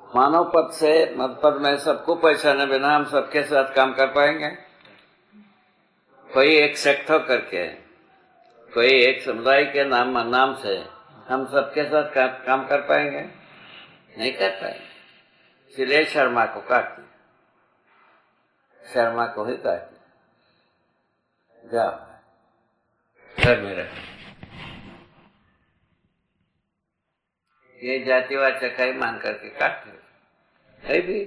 मानव पद से मत पद में सबको पहचाने बिना हम सबके साथ काम कर पाएंगे? कोई एक सेक्ट हो करके, कोई एक समुदाय के नाम से हम सबके साथ काम कर पाएंगे? नहीं कर पाएंगे। इसलिए शर्मा को काट दिया, शर्मा को ही काट दिया। जाओ घर में रहो। ये जातिवाचक है मान करके काट दिया है भी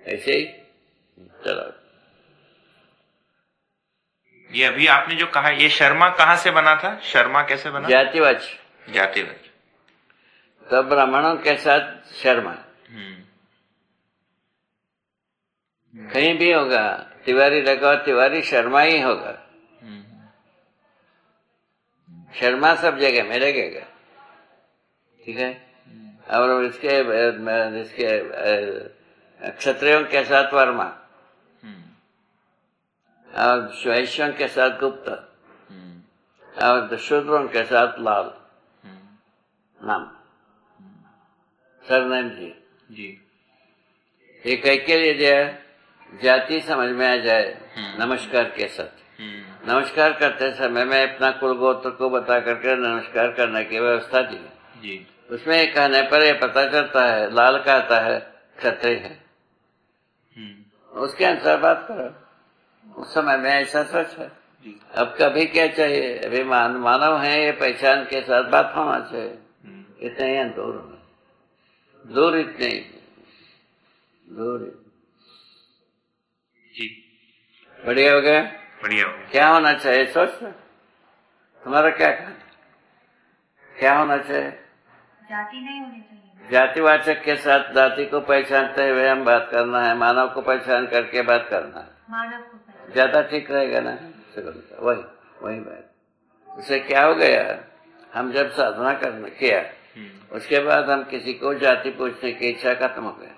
ऐसे ही। चलो, ये अभी आपने जो कहा, ये शर्मा कहाँ से बना था? शर्मा कैसे बना? जातिवाचक। जातिवाचक तो ब्राह्मणों के साथ शर्मा कहीं भी होगा, तिवारी लगाओ तिवारी शर्मा ही होगा। शर्मा सब जगह में लगेगा, ठीक है। और इसके क्षत्रियों के साथ वर्मा और वैश्यों के साथ गुप्ता और शूद्रों के साथ लाल नाम सरनेम जी। ये कई के लिए जो जाति समझ में आ जाए नमस्कार के साथ। नमस्कार करते समय में अपना कुल गोत्र को बता करके नमस्कार करने की व्यवस्था दी। उसमें कहने पर यह पता चलता है लाल कहता है क्षत्रिय है, उसके अनुसार बात करो। उस समय में ऐसा सच है। अब कभी क्या चाहिए, अभी मानव है, ये पहचान के साथ बात होना चाहिए। इतने ही दूर दूर इतने दूर जी। बढ़िया हो गया, बढ़िया हो गया। क्या होना चाहिए सोच? तुम्हारा क्या कहना, क्या होना चाहिए? जाति नहीं होनी चाहिए। जातिवाचक के साथ जाति को पहचानते हुए हम बात करना है, मानव को पहचान करके बात करना है। मानव को पहचान ज्यादा ठीक रहेगा ना? वही बात। उससे क्या हो गया, हम जब साधना करना किया उसके बाद हम किसी को जाति पूछने की इच्छा खत्म हो गया।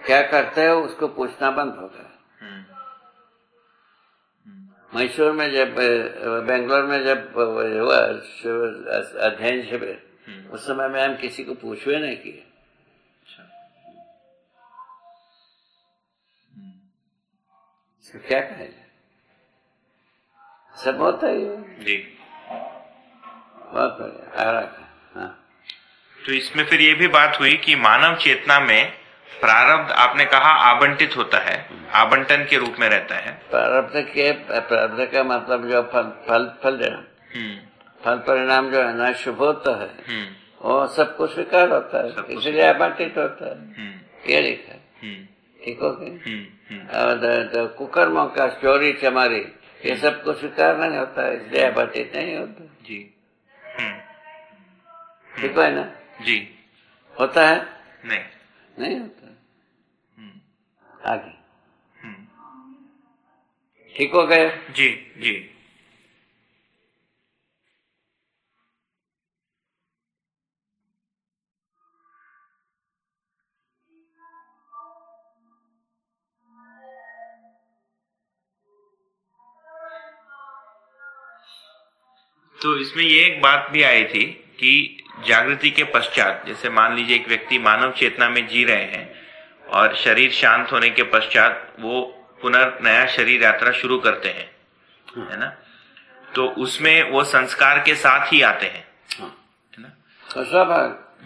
क्या करते हो उसको पूछना बंद हो गया। मैसूर में जब, बेंगलोर में जब हुआ अध्ययन शिविर, उस समय में हम किसी को पूछवे नहीं किए। क्या कहे, सब होता ही जी। बहुत बढ़िया। हाँ। तो इसमें फिर ये भी बात हुई कि मानव चेतना में प्रारब्ध आपने कहा आवंटित होता है, आवंटन के रूप में रहता है। प्रारब्ध का मतलब जो फल देना, फल परिणाम जो है ना शुभ होता है, वो सबको स्वीकार होता है, इसलिए आवंटित होता है। ये लिखा ठीक हो गया। कुकर्मों का चोरी चमारी ये सबको स्वीकार नहीं होता है, इसलिए आवंटित नहीं होता जी। ठीक है ना जी। होता है? नहीं होता। आगे ठीक हो गए? जी जी। तो इसमें ये एक बात भी आई थी कि जागृति के पश्चात, जैसे मान लीजिए एक व्यक्ति मानव चेतना में जी रहे हैं और शरीर शांत होने के पश्चात वो पुनर्नया शरीर यात्रा शुरू करते हैं, है ना? तो उसमें वो संस्कार के साथ ही आते हैं, है ना?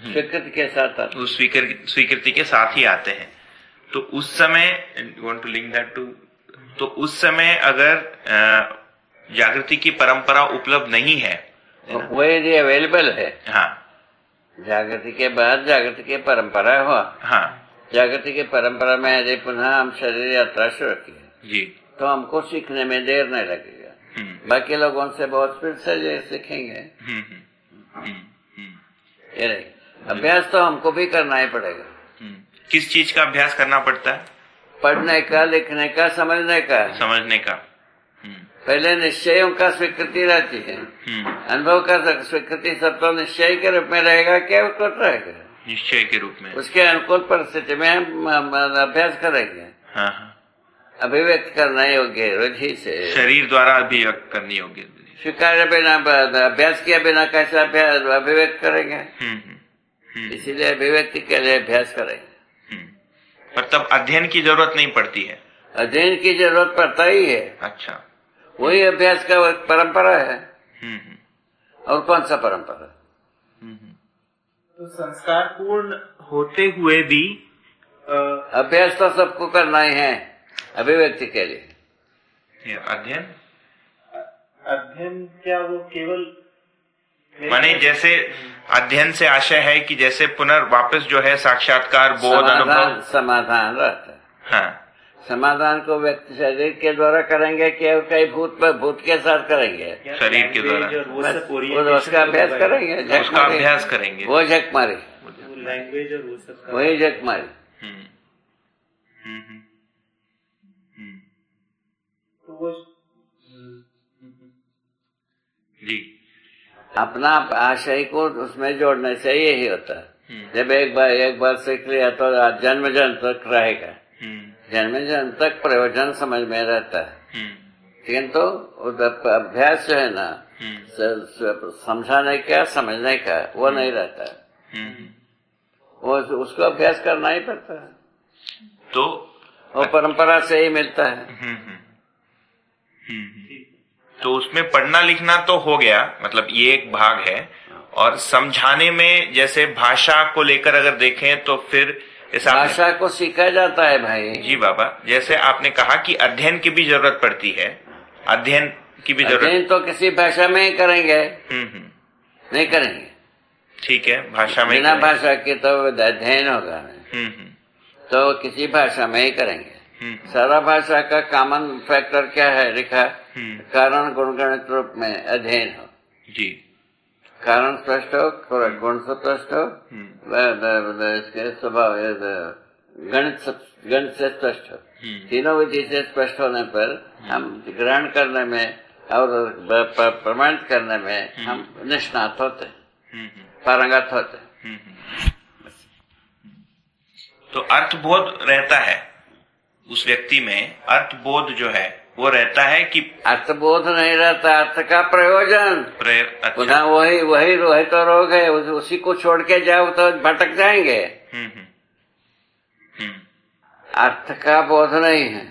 स्वीकृति के साथ आते हैं। उस स्वीकृति के साथ ही आते हैं। तो उस समय want to link that to, तो उस समय अगर जागृति की परंपरा उपलब्ध नहीं है, वो यदि अवेलेबल है, हाँ, जागृति के बाद जागृति की परंपरा हुआ, हाँ, जागृति की परंपरा में यदि पुनः हम शरीर यात्रा शुरू किए जी, तो हमको सीखने में देर नहीं लगेगा। बाकी लोगों से बहुत फिर से सीखेंगे। ये नहीं, अभ्यास तो हमको भी करना ही पड़ेगा। किस चीज का अभ्यास करना पड़ता है? पढ़ने का, लिखने का, समझने का। पहले निश्चयों का स्वीकृति रहती है, अनुभव का स्वीकृति सब तो निश्चय के रूप में रहेगा, क्या उत्तर रहेगा? निश्चय के रूप में। उसके अनुकूल परिस्थिति में हम अभ्यास करेंगे। हाँ। अभिव्यक्त करना योग्य रुचि से, शरीर द्वारा अभिव्यक्त करनी होगी। स्वीकार बिना, अभ्यास किया बिना कैसे अभिव्यक्त करेंगे? इसीलिए अभिव्यक्ति के लिए अभ्यास करेंगे। पर तब अध्ययन की जरूरत नहीं पड़ती है। अध्ययन की जरूरत पड़ता ही है। अच्छा, वही अभ्यास का परंपरा है। और कौन सा परंपरा? तो संस्कार पूर्ण होते हुए भी अभ्यास तो सबको करना ही है अभिव्यक्ति के लिए। अध्ययन क्या वो केवल माने जैसे अध्ययन से आशय है कि जैसे पुनर्वापस जो है साक्षात्कार बोध अनुभव समाधान रहता है। हाँ, समाधान को व्यक्ति शरीर के द्वारा करेंगे कि और कई भूत के साथ करेंगे? शरीर के द्वारा वो उसका अभ्यास करेंगे, उसका अभ्यास करेंगे। वो झक मारी, लैंग्वेज और वो सब वही झक मारी। तो वो जी अपना आशय को उसमें जोड़ने से यही होता है। जब एक बार सीख लिया तो जन्म जन्म तक रहेगा। जन्म जन्म तक प्रयोजन समझ में रहता है। किंतु अभ्यास जो है ना समझाने का समझने का वो नहीं रहता है। वो उसको अभ्यास करना ही पड़ता है। तो वो परंपरा से ही मिलता है। तो उसमें पढ़ना लिखना तो हो गया, मतलब ये एक भाग है। और समझाने में जैसे भाषा को लेकर अगर देखें तो फिर भाषा को सीखा जाता है भाई। जी बाबा, जैसे आपने कहा कि अध्ययन की भी जरूरत पड़ती है। अध्ययन की भी जरूरत। अध्ययन तो किसी भाषा में ही करेंगे। नहीं करेंगे, ठीक है, भाषा में बिना भाषा के तो अध्ययन होगा। तो किसी भाषा में ही करेंगे। सारा भाषा का कॉमन फैक्टर क्या है लिखा? कारण गुणगणित रूप में अध्ययन हो। जी, कारण स्पष्ट हो, गुण स्पष्ट हो, इसके स्वभाव गणित से स्पष्ट हो। तीनों विधि से स्पष्ट होने पर हम ग्रहण करने में और प्रमाणित करने में हम निष्णात होते, पारंगत होते। तो अर्थबोध रहता है उस व्यक्ति में। अर्थबोध जो है वो रहता है कि अर्थबोध नहीं रहता, अर्थ का प्रयोजन। अच्छा। पुनः वही तो रोग है। उसी को छोड़ के जाओ तो भटक जाएंगे। अर्थ का बोध नहीं है।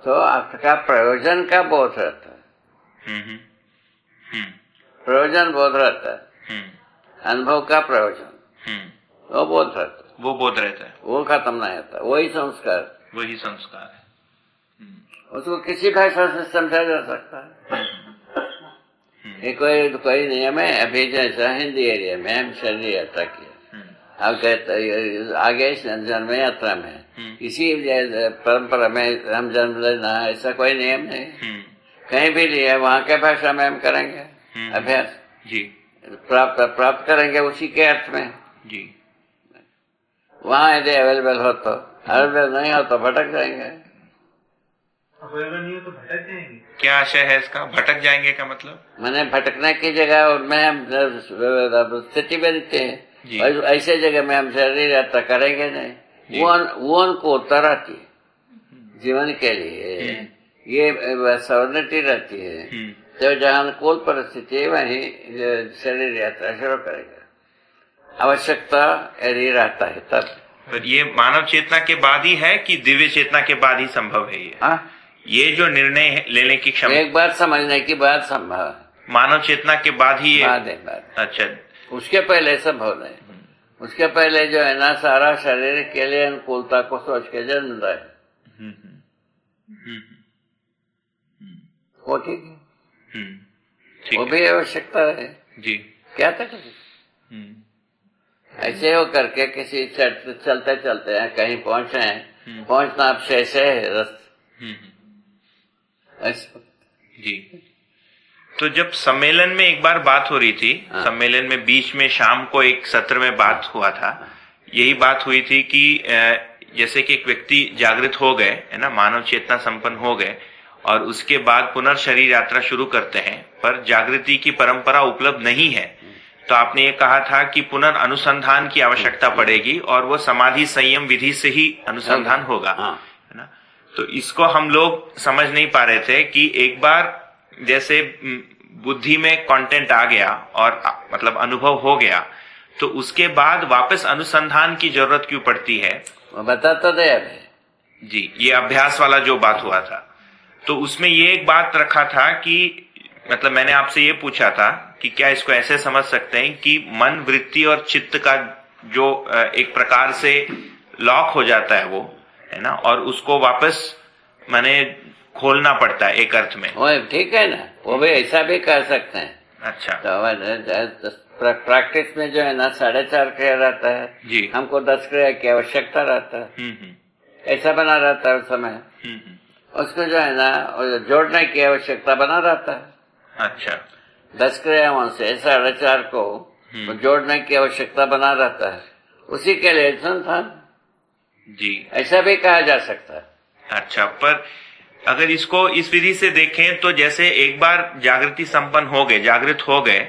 तो अर्थ का प्रयोजन का बोध रहता है। प्रयोजन बोध रहता है। अनुभव का प्रयोजन वो बोध रहता है। वो बोध रहता है, वो खत्म नहीं होता। वही संस्कार है। उसको किसी भाषा से समझा जा सकता है। ये कोई नियम है। अभी जैसा हिंदी एरिया में हम शरीर यात्रा किया, आगे जन्म यात्रा में इसी परंपरा में हम जन्म लेना, ऐसा कोई नियम नहीं। कहीं भी लिया वहाँ के भाषा में हम करेंगे अभ्यास। जी, प्राप्त करेंगे उसी के अर्थ में। जी, वहाँ यदि अवेलेबल हो तो, अवेलेबल नहीं हो तो भटक जाएंगे। अवेलेबल नहीं हो तो भटक जाएंगे। क्या आशय है इसका? भटक जाएंगे का मतलब? मैंने भटकने की जगह उनमें हम स्थिति बनते हैं। ऐसे जगह में हम शरीर यात्रा करेंगे नहीं। वो अनुकूलता रहती है जीवन के लिए। ये सवर्निटी रहती है। तो जहाँ अनुकूल परिस्थिति है वहीं शरीर यात्रा शुरू करेगा। आवश्यकता यदि रहता है तब। पर ये मानव चेतना के बाद ही है कि दिव्य चेतना के बाद ही संभव है ये? ये जो निर्णय लेने की क्षमता एक बार समझने की बात संभव है। मानव चेतना के बाद ही ये बात। अच्छा, उसके पहले संभव नहीं। उसके पहले जो है ना सारा शरीर के लिए अनुकूलता को सोच के जन्म रहे। वो ठीक है। वो भी आवश्यकता है। जी, क्या तकलीफ? ऐसे हो करके किसी चलते चलते हैं कहीं पहुंचे हैं, पहुंचना अब शेष है जी। तो जब सम्मेलन में एक बार बात हो रही थी, सम्मेलन में बीच में शाम को एक सत्र में बात हुआ था, यही बात हुई थी कि जैसे कि एक व्यक्ति जागृत हो गए है ना, मानव चेतना संपन्न हो गए और उसके बाद पुनर्शरीर यात्रा शुरू करते हैं, पर जागृति की परंपरा उपलब्ध नहीं है। तो आपने ये कहा था कि पुनर्अनुसंधान की आवश्यकता पड़ेगी और वो समाधि संयम विधि से ही अनुसंधान होगा, है ना। तो इसको हम लोग समझ नहीं पा रहे थे कि एक बार जैसे बुद्धि में कंटेंट आ गया और मतलब अनुभव हो गया, तो उसके बाद वापस अनुसंधान की जरूरत क्यों पड़ती है? वो बता तो दे अभी। जी, ये अभ्यास वाला जो बात हुआ था, तो उसमें ये एक बात रखा था कि मतलब मैंने आपसे ये पूछा था कि क्या इसको ऐसे समझ सकते हैं कि मन, वृत्ति और चित्त का जो एक प्रकार से लॉक हो जाता है वो, है ना, और उसको वापस माने खोलना पड़ता है एक अर्थ में। वो ठीक है ना, वो भी ऐसा भी कर सकते हैं। अच्छा। तो प्रैक्टिस में जो है ना 4.5 क्रिया रहता है जी। हमको 10 क्रिया की आवश्यकता रहता है। ऐसा बना रहता है उस समय। उसको जो है ना जोड़ने की आवश्यकता बना रहता है। अच्छा। 10 क्रियाओं से 4.5 को जोड़ने की आवश्यकता बना रहता है, उसी के लिए संस्थान जी, ऐसा भी कहा जा सकता है। अच्छा, पर अगर इसको इस विधि से देखें तो जैसे एक बार जागृति संपन्न हो गए, जागृत हो गए,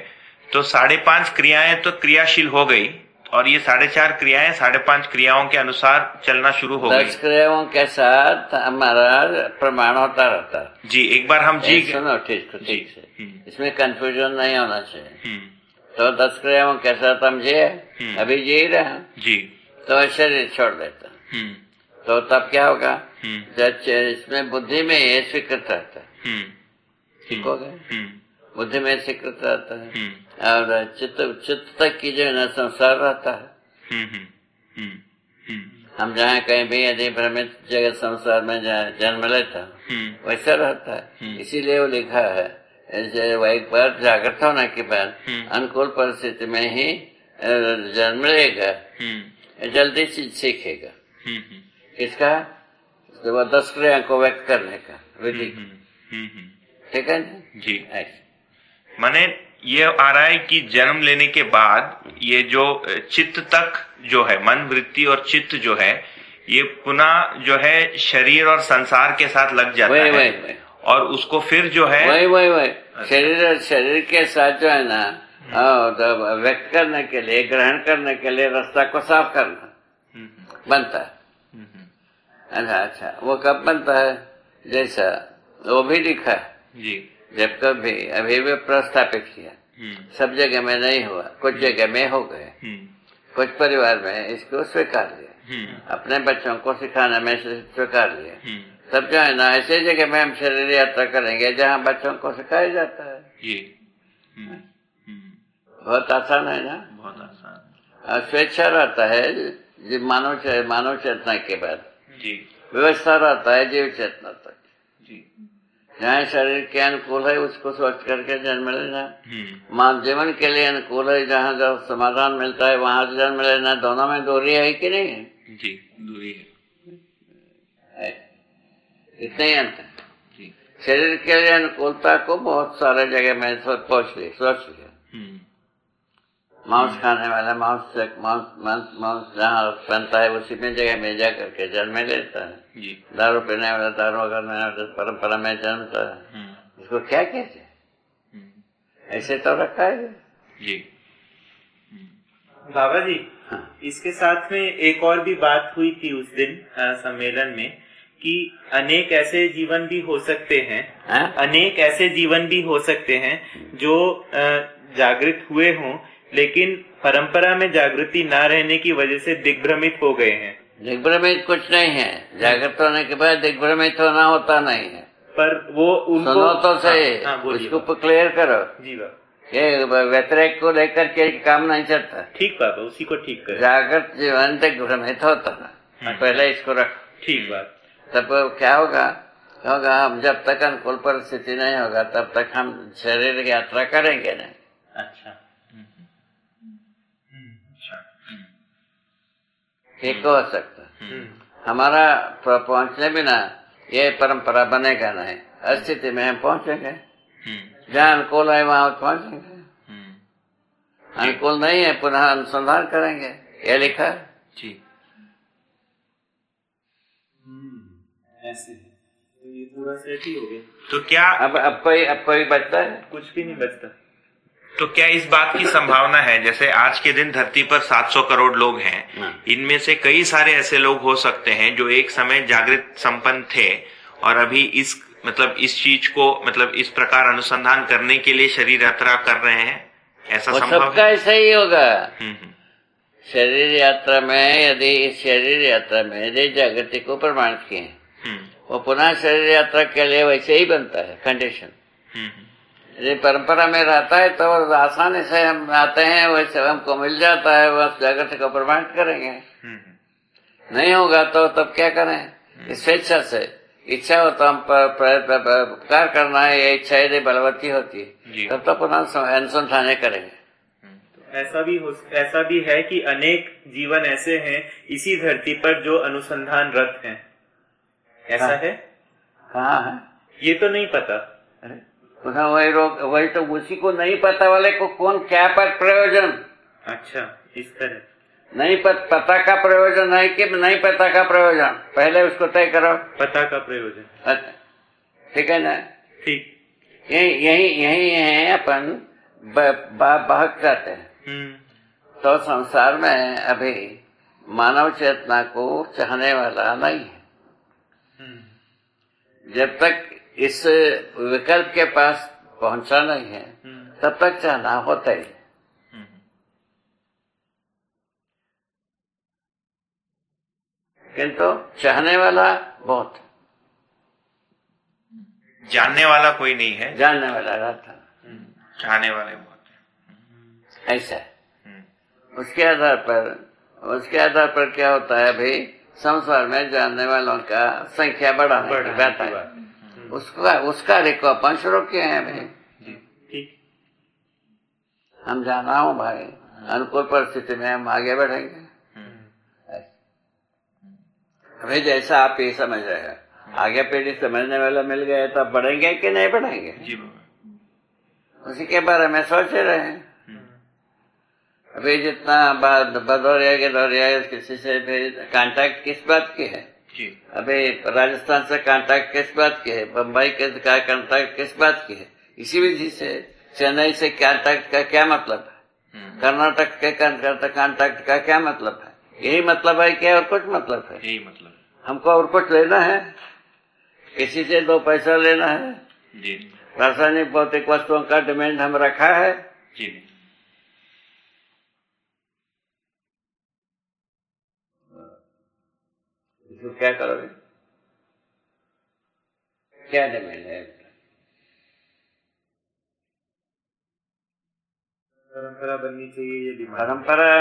तो 5.5 क्रियाएं तो क्रियाशील हो गई और ये 4.5 क्रियाएं 5.5 क्रियाओं के अनुसार चलना शुरू हो गई। 10 क्रियाओं के साथ हमारा प्रमाण होता रहता है। जी, एक बार हम जी सुनो ठीक से, इसमें कंफ्यूजन नहीं होना चाहिए। तो 10 क्रियाओं के साथ हम जिए, अभी जी रहे हैं जी, तो शरीर छोड़ देता, तो तब क्या होगा? जब इसमें बुद्धि में ये स्वीकृत रहता है, ठीक हो गया, बुद्धि में स्वीकृत रहता है और चित्त तक की जो है ना संसार रहता है। हम जहाँ कहीं भी यदि भ्रमित जगत संसार में जन्म लेता वैसा रहता है। इसीलिए वो लिखा है वो एक बार जागृत होने के बाद अनुकूल परिस्थिति में ही जन्म लेगा, जल्दी सीखेगा। इसका तो वो 10 क्रिया को व्यक्त करने का विधि, ठीक है जी। माने ये आ रहा है कि जन्म लेने के बाद ये जो चित्त तक जो है, मन, वृत्ति और चित्त जो है, ये पुनः जो है शरीर और संसार के साथ लग जाता है। वही। और उसको फिर जो है वही शरीर के साथ जो है ना तो व्यक्त करने के लिए, ग्रहण करने के लिए रास्ता को साफ करना बनता है। अच्छा, वो कब बनता है? जैसा वो भी लिखा है जी, जब कभी अभी भी प्रस्थापित किया, सब जगह में नहीं हुआ, कुछ जगह में हो गए, कुछ परिवार में इसको स्वीकार लिया, अपने बच्चों को सिखाने में स्वीकार लिया। तब जो है ना ऐसे जगह में हम शरीर यात्रा करेंगे जहाँ बच्चों को सिखाया जाता है। जी। बहुत आसान है ना, बहुत आसान। और स्वेच्छा रहता है मानव चेतना के बाद जी, व्यवस्था रहता है जीव चेतना तक। जी, जहाँ शरीर के अनुकूल है उसको सोच करके जन्म लेना, मानव जीवन के लिए अनुकूल है जहाँ जब समाधान मिलता है वहां जन्म लेना। दोनों में दूरी है कि नहीं है? जी, दूरी है। इतने ही अंतर जी। शरीर के लिए अनुकूलता को बहुत सारे जगह में सोच लिया। मांस खाने वाला मांस जहाँ बनता है उसी में जगह में जा करके जन्म लेता है। जी। दारू पीने वाला दारू करने वाला परंपरा में जन्मता है। इसको क्या कहते हैं? ऐसे तो रखा है जी। बाबा जी, हाँ। इसके साथ में एक और भी बात हुई थी उस दिन सम्मेलन में कि अनेक ऐसे जीवन भी हो सकते हैं, हाँ? अनेक ऐसे जीवन भी हो सकते हैं जो जागृत हुए हों लेकिन परंपरा में जागृति ना रहने की वजह से दिग्भ्रमित हो गए हैं। दिग्भ्रमित कुछ नहीं है, जागृत होने के बाद दिग्भ्रमित होना होता नहीं है। पर वो उनको सुनो तो सही, इसको क्लियर करो। जी बाबा, ये व्यतिरेक को लेकर के काम नहीं चलता। ठीक बाबा, उसी को ठीक कर। जागृत जीवन दिग्भ्रमित होता है, पहले इसको रखो। ठीक बात। तब क्या होगा? हम जब तक अनुकूल परिस्थिति नहीं होगा तब तक हम शरीर की यात्रा करेंगे नहीं। अच्छा। ठीक हो सकता हमारा पहुंचने बिना ये परंपरा बनेगा नहीं। स्थिति में हम पहुंचेंगे, जहाँ अनुकूल है वहां पहुंचेंगे, अनुकूल नहीं है पुनः अनुसंधान करेंगे, ये लिखा है जी। ऐसे तो ये पूरा सेट ही हो गया। तो क्या अब कोई बचता है? कुछ भी नहीं बचता। तो क्या इस बात की संभावना है, जैसे आज के दिन धरती पर 700 करोड़ लोग हैं, इनमें से कई सारे ऐसे लोग हो सकते हैं जो एक समय जागृत संपन्न थे और अभी इस चीज को इस प्रकार अनुसंधान करने के लिए शरीर यात्रा कर रहे हैं, ऐसा संभव है? सबका ऐसा ही होगा। शरीर यात्रा में यदि इस शरीर यात्रा में यदि जागृति को प्रमाणित किए, वो पुनः शरीर यात्रा के लिए वैसे ही बनता है कंडीशन। यदि परंपरा में रहता है तो आसानी से हम आते हैं, वैसे हमको मिल जाता है, बस जागृति को प्रमाणित करेंगे। नहीं होगा तो तब क्या करें? स्वेच्छा से इच्छा हो तो हम उपकार करना है, ये इच्छा यदि बलवती होती है तब तो पुनः अनुसंधान करेंगे। ऐसा भी है कि अनेक जीवन ऐसे हैं इसी धरती पर जो अनुसंधान रत हैं, ऐसा है? कहाँ है ये तो नहीं पता। पुनः वही तो उसी को नहीं पता वाले को कौन क्या पर प्रयोजन। अच्छा, इस तरह नहीं पता का प्रयोजन है कि नहीं पता का प्रयोजन, पहले उसको तय करो। पता का प्रयोजन, अच्छा ठीक है ना? ठीक। यही है अपन बहक जाते हैं। तो संसार में अभी मानव चेतना को चाहने वाला नहीं है। जब तक इस विकल्प के पास पहुंचा नहीं है तब तक चाहना होता ही है। किंतु चाहने वाला बहुत, जानने वाला कोई नहीं है, जानने वाला रहता, चाहने वाले बहुत है। ऐसा है। उसके आधार पर क्या होता है भाई, संसार में जानने वालों का संख्या बढ़ाने की बात है। उसका रिको अपन शुरू किए हैं भाई। ठीक, हम जाना हूँ भाई, अनुकूल परिस्थिति में हम आगे बढ़ेंगे। भाई जैसा आप ये समझ रहे हैं, आगे पीढ़ी समझने वाला मिल गए तो बढ़ेंगे कि नहीं बढ़ेंगे? जी, उसी के बारे में सोच रहे हैं। अभी जितना बदौरिया के दौरिया किसी से भी कांटेक्ट किस बात की है? जी। अभी राजस्थान से कांटेक्ट किस बात की है? बम्बई के कांटेक्ट किस बात की है? इसी विधि से चेन्नई से कांटेक्ट का क्या मतलब है? कर्नाटक के कांटेक्ट का क्या मतलब है? यही मतलब है क्या और कुछ मतलब है? यही मतलब। हमको और कुछ लेना है? किसी से 2 पैसा लेना है? जी। रासायनिक भौतिक वस्तुओं का डिमांड हम रखा है? जी। इसको क्या करोगे? क्या डिमांड है? परंपरा बननी चाहिए, ये डिमांड। परंपरा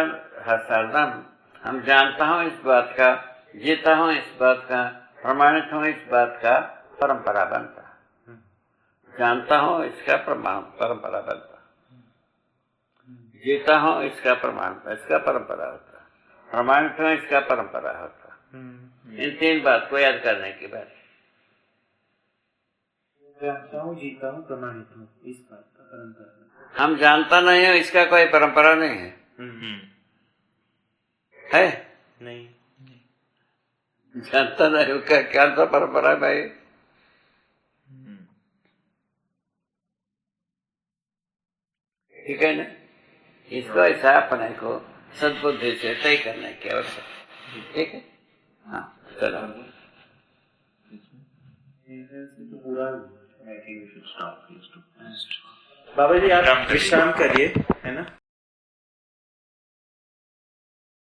हरदम हम जानता हूँ इस बात का, जीता हूँ इस बात का, प्रमाणित हूँ इस बात का, परंपरा बनता। जानता हूँ इसका प्रमाण, परंपरा बनता। जीता हूँ इसका प्रमाण, इसका परंपरा होता। प्रमाणित हूँ इसका परंपरा होता। इन 3 बात को याद करने की बात। जानता हूँ, जीता हूँ, प्रमाणित हूँ, इस बात का परंपरा। हम जानता नहीं है, इसका कोई परंपरा नहीं है। है नहीं, जानता नहीं उसका क्या तो परंपरा है भाई। ठीक है ना? इसको ऐसा अपने को सद्बुद्धि से तय करने की आवश्यकता। ठीक है, हाँ चलो। बाबा जी आप विश्राम करिए, है ना?